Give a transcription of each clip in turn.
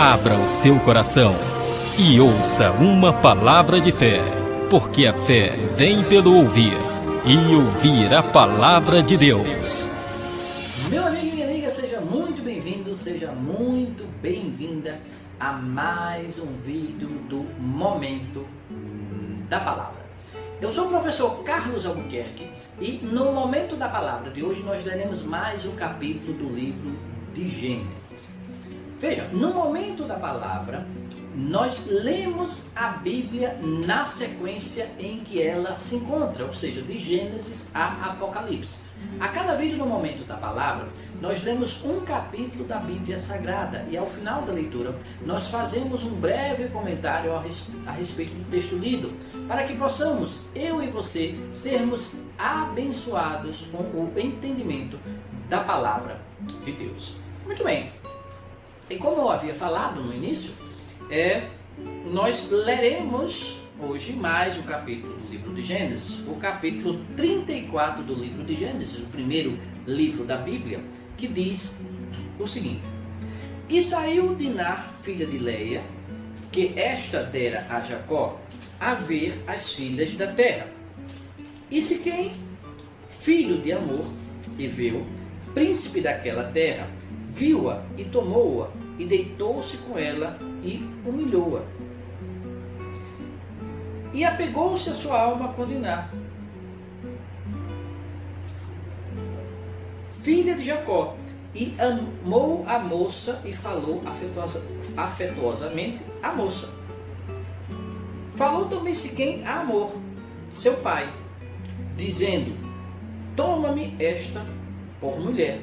Abra o seu coração e ouça uma palavra de fé, porque a fé vem pelo ouvir, e ouvir a palavra de Deus. Meu amigo e minha amiga, seja muito bem-vindo, seja muito bem-vinda a mais um vídeo do Momento da Palavra. Eu sou o professor Carlos Albuquerque e no Momento da Palavra de hoje nós leremos mais um capítulo do livro de Gênesis. Veja, no Momento da Palavra, nós lemos a Bíblia na sequência em que ela se encontra, ou seja, de Gênesis a Apocalipse. A cada vídeo no Momento da Palavra, nós lemos um capítulo da Bíblia Sagrada e ao final da leitura, nós fazemos um breve comentário a respeito do texto lido, para que possamos, eu e você, sermos abençoados com o entendimento da Palavra de Deus. Muito bem. E como eu havia falado no início, nós leremos hoje mais um capítulo do livro de Gênesis, o capítulo 34 do livro de Gênesis, o primeiro livro da Bíblia, que diz o seguinte: E saiu Diná, filha de Leia, que esta dera a Jacó, a ver as filhas da terra. E Siquém, filho de Amor, Eveu, príncipe daquela terra, viu-a e tomou-a, e deitou-se com ela e humilhou-a. E apegou-se a sua alma com Diná, filha de Jacó, e amou a moça e falou afetuosamente à moça. Falou também Siquém a Amor, seu pai, dizendo: Toma-me esta por mulher.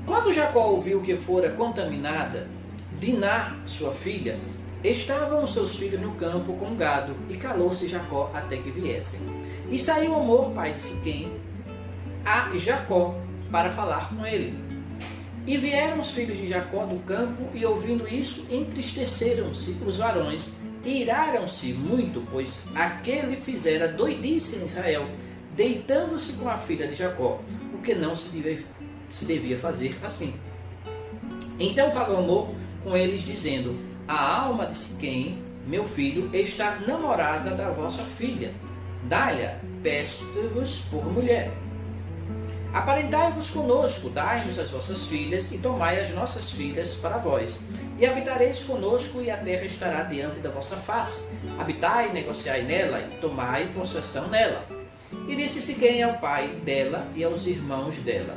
Quando Jacó ouviu que fora contaminada, Diná, sua filha, estavam os seus filhos no campo com gado, e calou-se Jacó até que viessem. E saiu Amor, pai de Siquém, a Jacó para falar com ele. E vieram os filhos de Jacó do campo, e ouvindo isso, entristeceram-se os varões, e iraram-se muito, pois aquele fizera doidice em Israel, deitando-se com a filha de Jacó, o que não se devia fazer assim. Então falou Amor com eles, dizendo: A alma de Siquém, meu filho, está namorada da vossa filha. Dai-lhe, peço-vos por mulher. Aparentai-vos conosco, dai-nos as vossas filhas, e tomai as nossas filhas para vós. E habitareis conosco, e a terra estará diante da vossa face. Habitai, negociai nela, e tomai possessão nela. E disse Siquém ao pai dela e aos irmãos dela: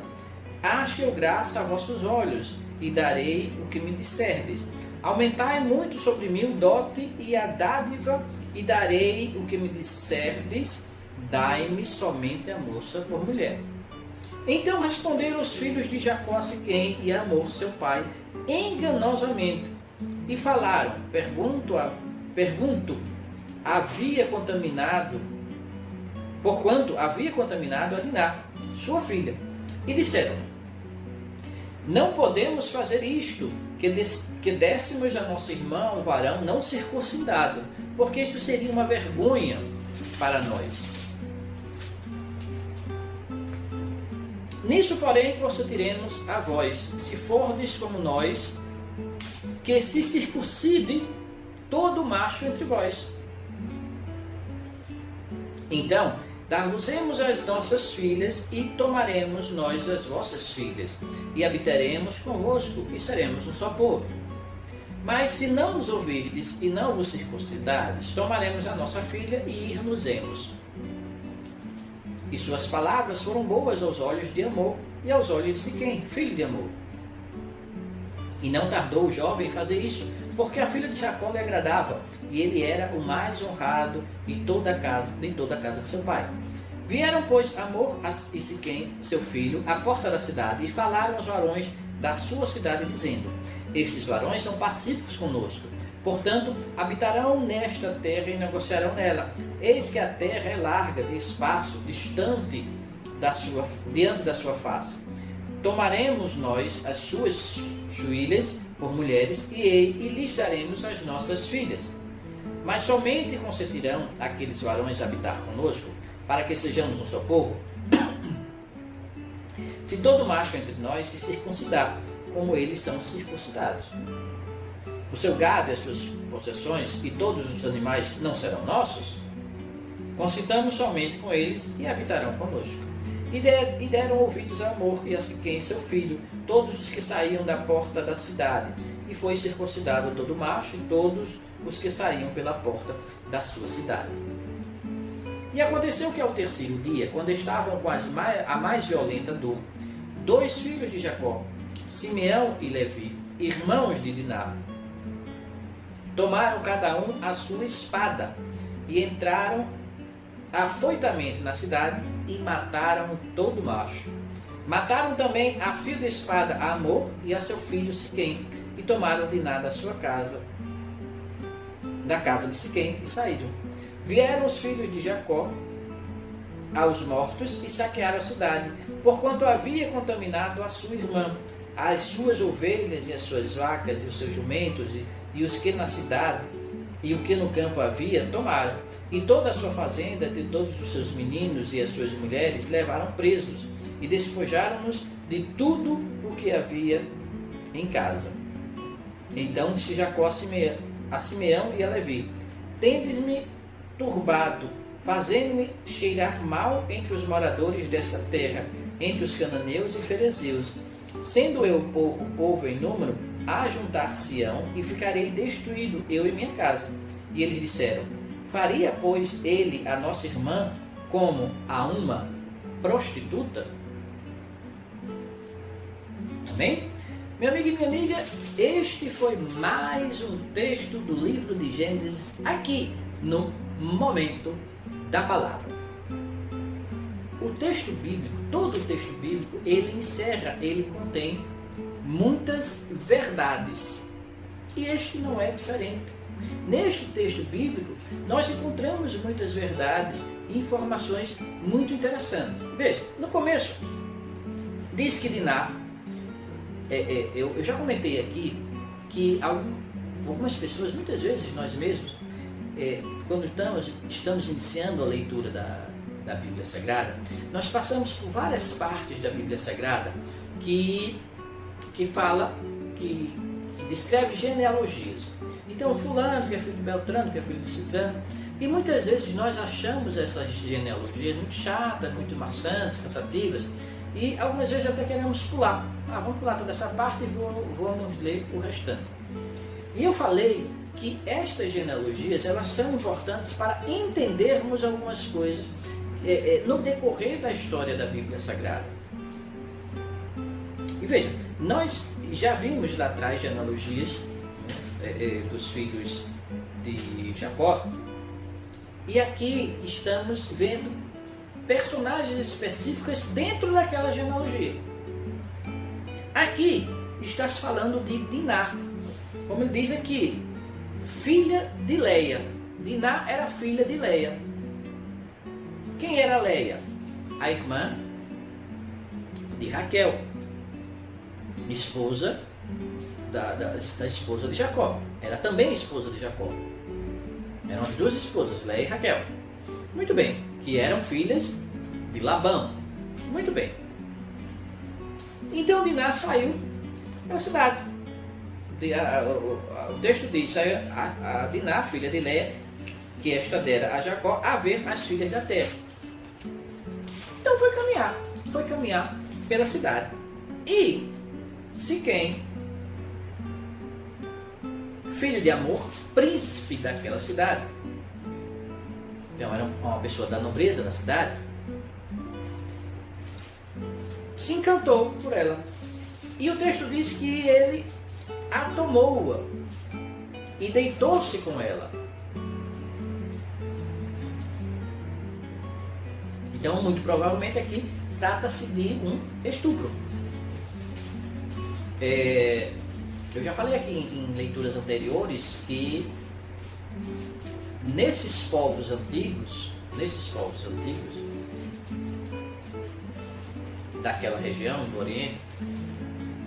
Ache eu graça a vossos olhos, e darei o que me disserdes. Aumentai muito sobre mim o dote e a dádiva, e darei o que me disserdes. Dai-me somente a moça por mulher. Então responderam os filhos de Jacó a Siquém e a Amor, seu pai, enganosamente, e falaram: porquanto havia contaminado a Diná, sua filha. E disseram: Não podemos fazer isto, que dessemos a nosso irmão, um varão não circuncidado, porque isso seria uma vergonha para nós. Nisso, porém, consentiremos a vós, se fordes como nós, que se circuncide todo macho entre vós. Então, dar-vos-emos as nossas filhas, e tomaremos nós as vossas filhas, e habitaremos convosco, e seremos um só povo. Mas se não nos ouvirdes e não vos circuncidardes, tomaremos a nossa filha e ir-nos-emos. E suas palavras foram boas aos olhos de Amor e aos olhos de Siquém, filho de Amor. E não tardou o jovem em fazer isso, porque a filha de Jacó lhe agradava, e ele era o mais honrado de toda a casa de seu pai. Vieram, pois, Amor e Siquém, seu filho, à porta da cidade, e falaram aos varões da sua cidade, dizendo: Estes varões são pacíficos conosco. Portanto, habitarão nesta terra e negociarão nela. Eis que a terra é larga de espaço, distante diante da sua face. Tomaremos nós as suas filhas por mulheres, e lhes daremos as nossas filhas. Mas somente consentirão aqueles varões habitar conosco, para que sejamos um só povo, se todo macho entre nós se circuncidar, como eles são circuncidados. O seu gado e as suas possessões e todos os animais não serão nossos? Consintamos somente com eles e habitarão conosco. E deram ouvidos a Hamor e a Siquém, seu filho, todos os que saíam da porta da cidade, e foi circuncidado todo macho e todos os que saíam pela porta da sua cidade. E aconteceu que ao terceiro dia, quando estavam com a mais violenta dor, 2 filhos de Jacó, Simeão e Levi, irmãos de Diná, tomaram cada um a sua espada e entraram afoitamente na cidade e mataram todo macho. Mataram também a fio de espada a Hamor e a seu filho Siquém, e tomaram Diná da sua casa, da casa de Siquém, e saíram. Vieram os filhos de Jacó aos mortos e saquearam a cidade, porquanto havia contaminado a sua irmã, as suas ovelhas e as suas vacas e os seus jumentos e os que na cidade e o que no campo havia tomaram, e toda a sua fazenda, de todos os seus meninos e as suas mulheres levaram presos e despojaram-nos de tudo o que havia em casa. Então disse Jacó a Simeão e a Levi: tendes-me turbado, fazendo-me cheirar mal entre os moradores desta terra, entre os cananeus e ferezeus. Sendo eu pouco povo em número, ajuntar-se-ão e ficarei destruído, eu e minha casa. E eles disseram: faria, pois, ele a nossa irmã como a uma prostituta? Amém? Meu amigo e minha amiga, este foi mais um texto do livro de Gênesis, aqui no Momento da Palavra. O texto bíblico, todo o texto bíblico, ele encerra, ele contém muitas verdades. E este não é diferente. Neste texto bíblico, nós encontramos muitas verdades e informações muito interessantes. Veja, no começo, diz que Diná, eu já comentei aqui que algumas pessoas, muitas vezes nós mesmos, quando estamos iniciando a leitura da Bíblia Sagrada, nós passamos por várias partes da Bíblia Sagrada que descreve genealogias. Então, fulano que é filho de Beltrano, que é filho de Cicrano, e muitas vezes nós achamos essas genealogias muito chatas, muito maçantes, cansativas, e algumas vezes até queremos pular. Vamos pular toda essa parte e vamos ler o restante. E eu falei que estas genealogias, elas são importantes para entendermos algumas coisas no decorrer da história da Bíblia Sagrada. E veja, nós já vimos lá atrás genealogias dos filhos de Jacó, e aqui estamos vendo personagens específicas dentro daquela genealogia. Aqui está se falando de Diná, como ele diz aqui, filha de Leia. Diná era filha de Leia. Quem era Leia? A irmã de Raquel, esposa da esposa de Jacó. Era também esposa de Jacó. Eram as 2 esposas, Leia e Raquel. Muito bem, que eram filhas de Labão. Muito bem. Então Diná saiu para a cidade. O texto diz: saiu a Diná, filha de Leia, que esta dera a Jacó, a ver as filhas da terra. Então foi caminhar pela cidade. E Siquém, filho de Hamor, príncipe daquela cidade, então era uma pessoa da nobreza da cidade, se encantou por ela. E o texto diz que ele a tomou-a e deitou-se com ela. Então, muito provavelmente aqui trata-se de um estupro. Eu já falei aqui em leituras anteriores que nesses povos antigos daquela região do Oriente,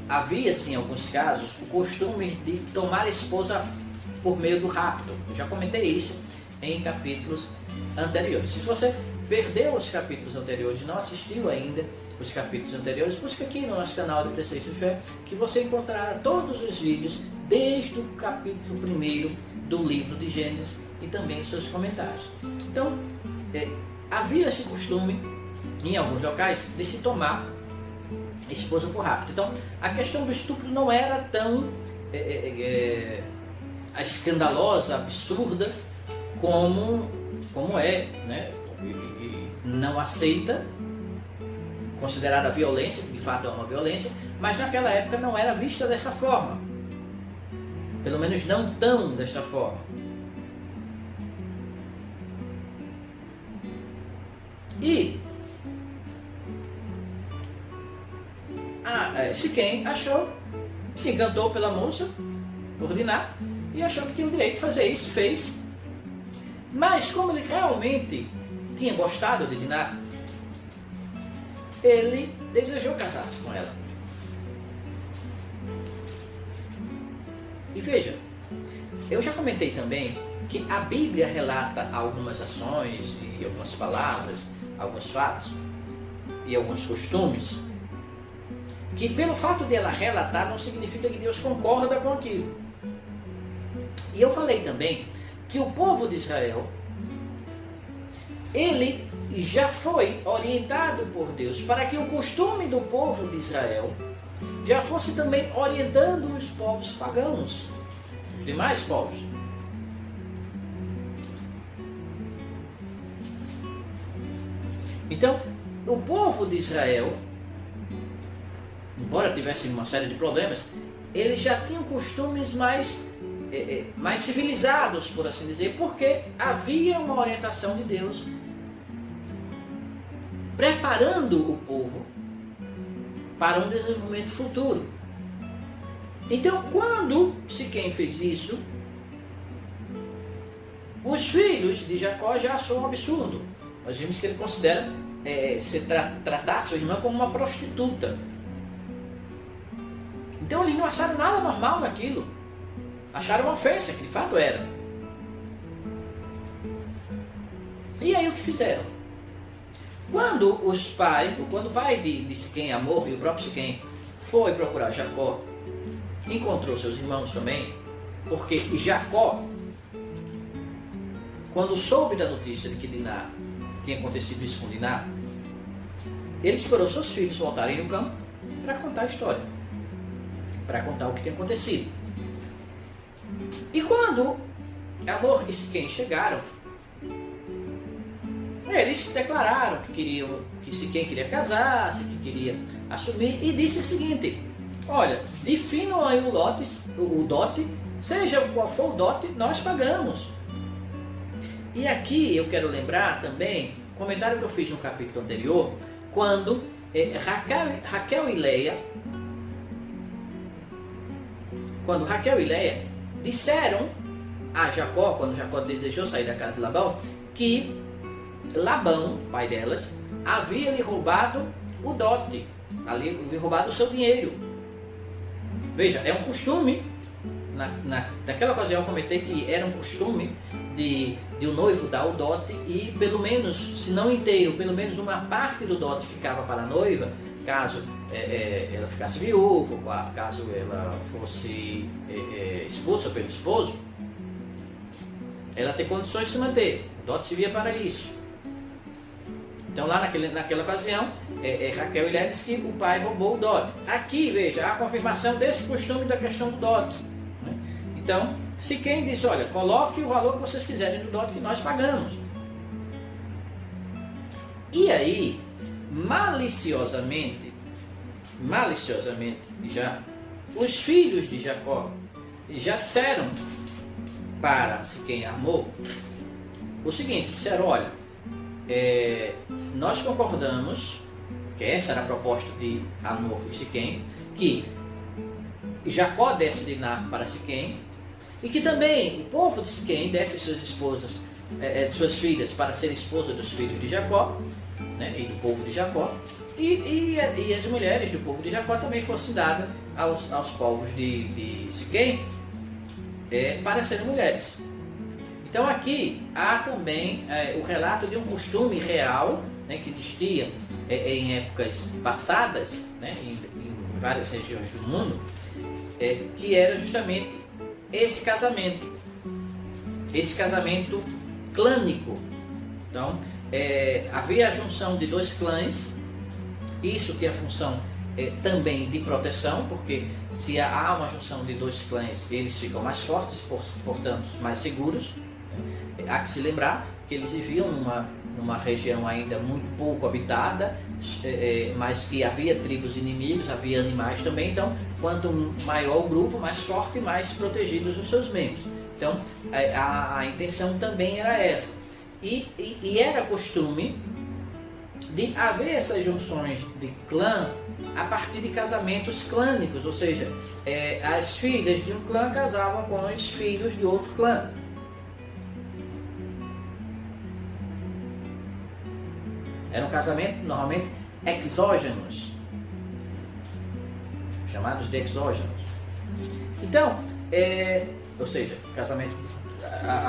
havia sim, em alguns casos, o costume de tomar a esposa por meio do rapto. Eu já comentei isso em capítulos anteriores. Se você perdeu os capítulos anteriores, não assistiu ainda os capítulos anteriores, busca aqui no nosso canal de Preceitos de Fé, que você encontrará todos os vídeos desde o capítulo 1 do livro de Gênesis e também os seus comentários. Então, havia esse costume, em alguns locais, de se tomar esposa por rapto. Então, a questão do estupro não era tão escandalosa, absurda, como é, né? E não aceita, considerada violência, que de fato é uma violência, mas naquela época não era vista dessa forma. Pelo menos não tão desta forma. E Siquém se encantou pela moça, por Diná, e achou que tinha o direito de fazer isso, fez. Mas como ele realmente tinha gostado de Diná, ele desejou casar-se com ela. E veja, eu já comentei também que a Bíblia relata algumas ações e algumas palavras, alguns fatos e alguns costumes que pelo fato de ela relatar não significa que Deus concorda com aquilo. E eu falei também que o povo de Israel, ele já foi orientado por Deus para que o costume do povo de Israel já fosse também orientando os povos pagãos, os demais povos. Então, o povo de Israel, embora tivesse uma série de problemas, eles já tinham costumes mais civilizados, por assim dizer, porque havia uma orientação de Deus preparando o povo para um desenvolvimento futuro. Então, quando Siquém fez isso, os filhos de Jacó já achou um absurdo. Nós vimos que ele considera tratar sua irmã como uma prostituta. Então eles não acharam nada normal naquilo. Acharam uma ofensa, que de fato era. E aí o que fizeram? Quando o pai de Siquém, Hamor, e o próprio Siquém foi procurar Jacó, encontrou seus irmãos também, porque Jacó, quando soube da notícia de que Diná tinha acontecido isso com Diná, ele esperou seus filhos voltarem no campo para contar a história, para contar o que tinha acontecido. E quando Hamor e Siquém chegaram, eles declararam que Siquém queria casar-se, que queria assumir, e disse o seguinte: olha, definam aí o dote, seja qual for o dote, nós pagamos. E aqui eu quero lembrar também, comentário que eu fiz no capítulo anterior, quando Raquel e Leia disseram a Jacó, quando Jacó desejou sair da casa de Labão, que Labão, pai delas, havia lhe roubado o dote, havia lhe roubado o seu dinheiro. Veja, é um costume, naquela ocasião eu comentei que era um costume de o noivo dar o dote e pelo menos, se não inteiro, pelo menos uma parte do dote ficava para a noiva, caso ela ficasse viúva, caso ela fosse expulsa pelo esposo, ela ter condições de se manter. O dote servia para isso. Então lá naquela ocasião, Raquel e Léa diz que o pai roubou o dote. Aqui, veja, a confirmação desse costume da questão do dote. Né? Então, Siquém disse, olha, coloque o valor que vocês quiserem do dote que nós pagamos. E aí, maliciosamente, já, os filhos de Jacó já disseram para Siquém e Hamor o seguinte, disseram, olha, nós concordamos, que essa era a proposta de Hamor e Siquém, que Jacó desse Diná para Siquém, e que também o povo de Siquém desse suas esposas, suas filhas para ser esposa dos filhos de Jacó, né, e do povo de Jacó, e as mulheres do povo de Jacó também fossem dadas aos povos de Siquém para serem mulheres. Então aqui há também o relato de um costume real, né, que existia em épocas passadas, né, em várias regiões do mundo, que era justamente esse casamento clânico. Então, havia a junção de dois clãs. Isso tem a função também de proteção, porque se há uma junção de dois clãs, eles ficam mais fortes, portanto mais seguros. Há que se lembrar que eles viviam numa região ainda muito pouco habitada, mas que havia tribos inimigos, havia animais também. Então, quanto maior o grupo, mais forte e mais protegidos os seus membros. Então, a intenção também era essa. E era costume de haver essas junções de clã a partir de casamentos clânicos, ou seja, as filhas de um clã casavam com os filhos de outro clã. Era um casamento normalmente exógenos, chamados de exógenos. Então, ou seja, casamento,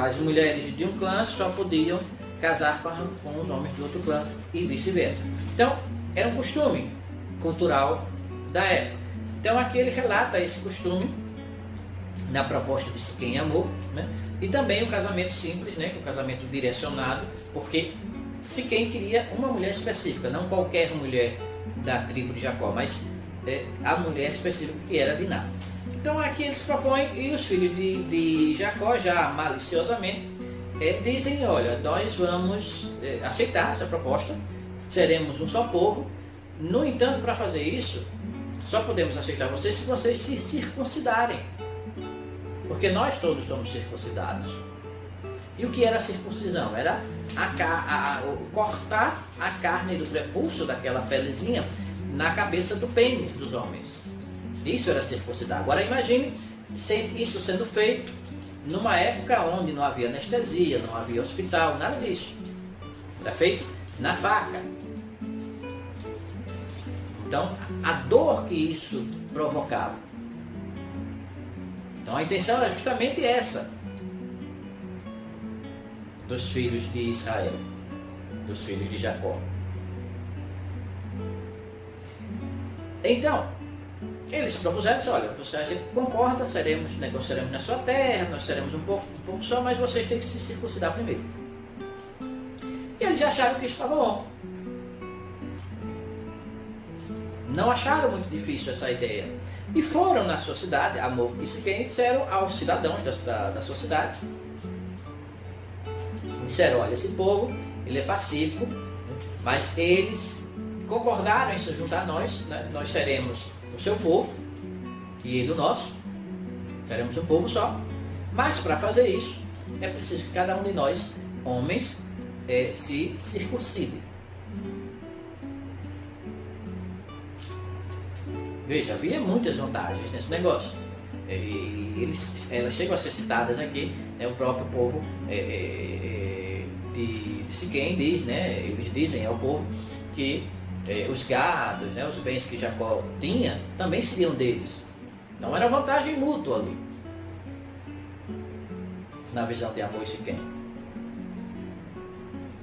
as mulheres de um clã só podiam casar com os homens do outro clã e vice-versa. Então, era um costume cultural da época. Então, aqui ele relata esse costume na proposta de Siquém e Amor, né? E também o casamento simples, né? O casamento direcionado, porque Siquém queria uma mulher específica, não qualquer mulher da tribo de Jacó, mas a mulher específica que era Diná. Então aqui eles propõem, e os filhos de Jacó, já maliciosamente, dizem: olha, nós vamos aceitar essa proposta, seremos um só povo. No entanto, para fazer isso, só podemos aceitar vocês se vocês se circuncidarem, porque nós todos somos circuncidados. E o que era a circuncisão? Era cortar a carne do prepúcio, daquela pelezinha, na cabeça do pênis dos homens. Isso era circuncidar. Agora imagine isso sendo feito numa época onde não havia anestesia, não havia hospital, nada disso. Era feito na faca. Então, a dor que isso provocava. Então, a intenção era justamente essa dos filhos de Israel, dos filhos de Jacó. Então, eles propuseram: olha, a gente concorda, negociaremos na sua terra, nós seremos um povo só, mas vocês têm que se circuncidar primeiro. E eles acharam que isso estava bom. Não acharam muito difícil essa ideia. E foram na sua cidade, Amor e Siquém, e disseram aos cidadãos da sua cidade, disseram: olha, esse povo, ele é pacífico, mas eles concordaram em se juntar a nós, né? Nós seremos o seu povo e ele o nosso, seremos um povo só. Mas para fazer isso, é preciso que cada um de nós, homens, se circuncide. Veja, havia muitas vantagens nesse negócio. Elas chegam a ser citadas aqui, né? O próprio povo de Siquém diz, né? Eles dizem ao povo que os gados, né? Os bens que Jacó tinha também seriam deles. Então era vantagem mútua ali, na visão de Amor e Siquém.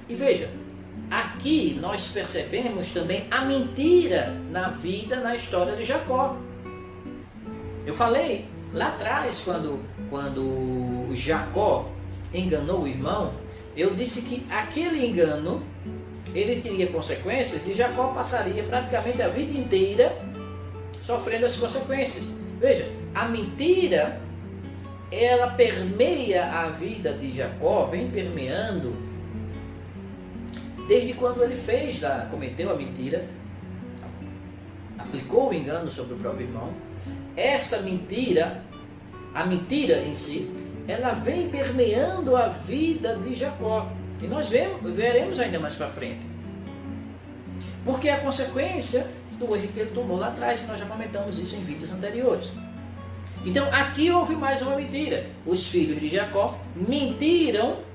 E veja, aqui nós percebemos também a mentira na vida, na história de Jacó. Eu falei lá atrás, quando Jacó enganou o irmão, eu disse que aquele engano, ele teria consequências e Jacó passaria praticamente a vida inteira sofrendo as consequências. Veja, a mentira, ela permeia a vida de Jacó, vem permeando desde quando ele cometeu a mentira, aplicou o engano sobre o próprio irmão. Essa mentira, a mentira em si, ela vem permeando a vida de Jacó. E nós veremos ainda mais para frente. Porque é a consequência do erro que ele tomou lá atrás, e nós já comentamos isso em vídeos anteriores. Então aqui houve mais uma mentira. Os filhos de Jacó mentiram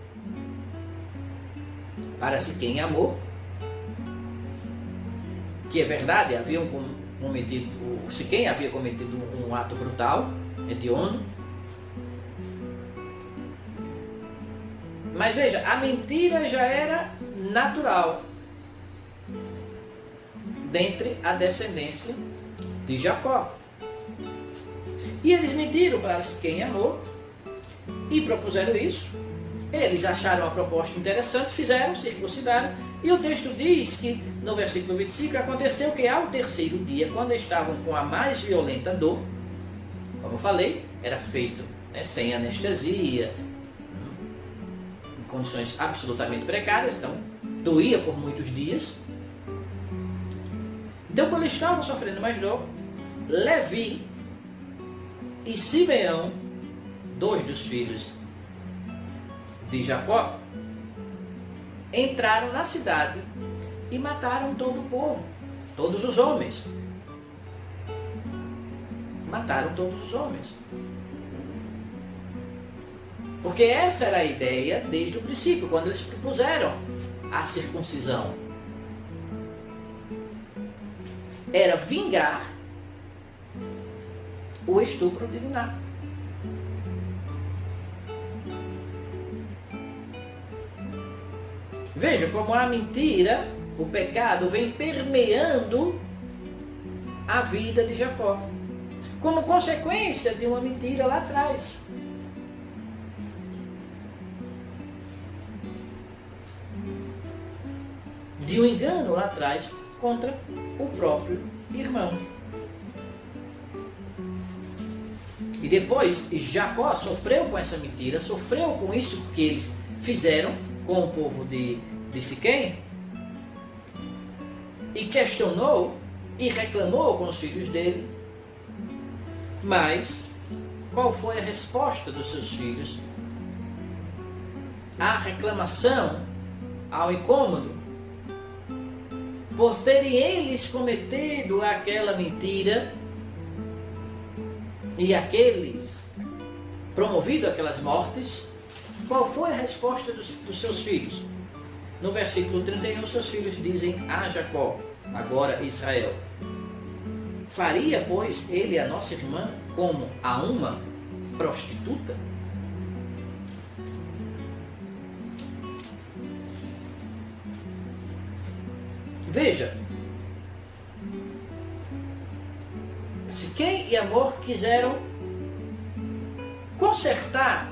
para Siquém e Amor, que é verdade, o Siquém havia cometido um ato brutal, hediondo. Mas veja, a mentira já era natural dentre a descendência de Jacó. E eles mentiram para Siquém e Amor, e propuseram isso. Eles acharam a proposta interessante, fizeram, circuncidaram, e o texto diz que, no versículo 25, aconteceu que ao terceiro dia, quando estavam com a mais violenta dor, como eu falei, era feito sem anestesia, em condições absolutamente precárias, então doía por muitos dias. Então, quando eles estavam sofrendo mais dor, Levi e Simeão, dois dos filhos de Jacó, entraram na cidade e mataram todo o povo, todos os homens. Mataram todos os homens. Porque essa era a ideia desde o princípio, quando eles propuseram a circuncisão. Era vingar o estupro de Diná. Veja como a mentira, o pecado, vem permeando a vida de Jacó, como consequência de uma mentira lá atrás. De um engano lá atrás contra o próprio irmão. E depois Jacó sofreu com essa mentira, sofreu com isso que eles fizeram com o povo de Siquém, e questionou e reclamou com os filhos dele. Mas qual foi a resposta dos seus filhos à reclamação, ao incômodo, por terem eles cometido aquela mentira e aqueles promovido aquelas mortes? Qual foi a resposta dos seus filhos? No versículo 31, seus filhos dizem a Jacó, agora Israel: faria, pois, ele a nossa irmã como a uma prostituta? Veja, Siquém e Amor quiseram consertar,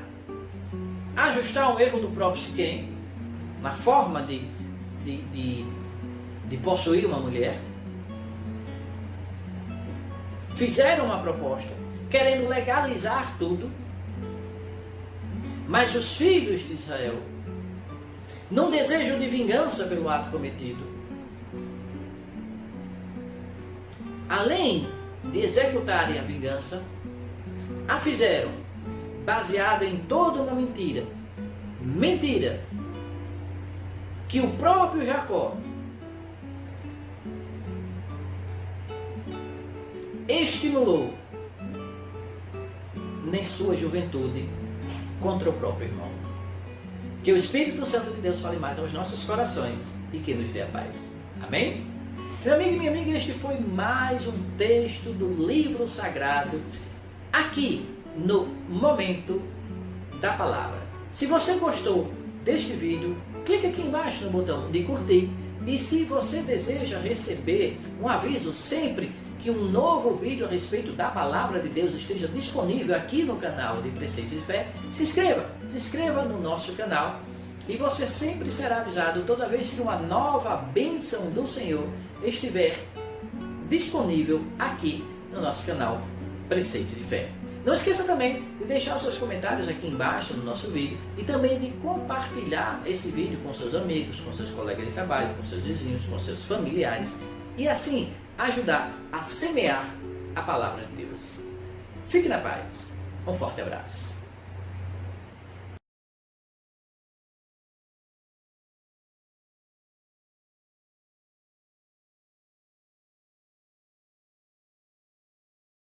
ajustar um erro do próprio Siquém na forma de possuir uma mulher. Fizeram uma proposta querendo legalizar tudo, mas os filhos de Israel, num desejo de vingança pelo ato cometido, além de executarem a vingança, a fizeram baseado em toda uma mentira que o próprio Jacó estimulou em sua juventude contra o próprio irmão. Que o Espírito Santo de Deus fale mais aos nossos corações e que nos dê a paz. Amém? Meu amigo e minha amiga, este foi mais um texto do livro sagrado aqui no Momento da Palavra. Se você gostou deste vídeo, clique aqui embaixo no botão de curtir, e se você deseja receber um aviso sempre que um novo vídeo a respeito da Palavra de Deus esteja disponível aqui no canal de Preceito de Fé, se inscreva no nosso canal, e você sempre será avisado toda vez que uma nova bênção do Senhor estiver disponível aqui no nosso canal Preceito de Fé. Não esqueça também de deixar os seus comentários aqui embaixo no nosso vídeo e também de compartilhar esse vídeo com seus amigos, com seus colegas de trabalho, com seus vizinhos, com seus familiares, e assim ajudar a semear a Palavra de Deus. Fique na paz. Um forte abraço.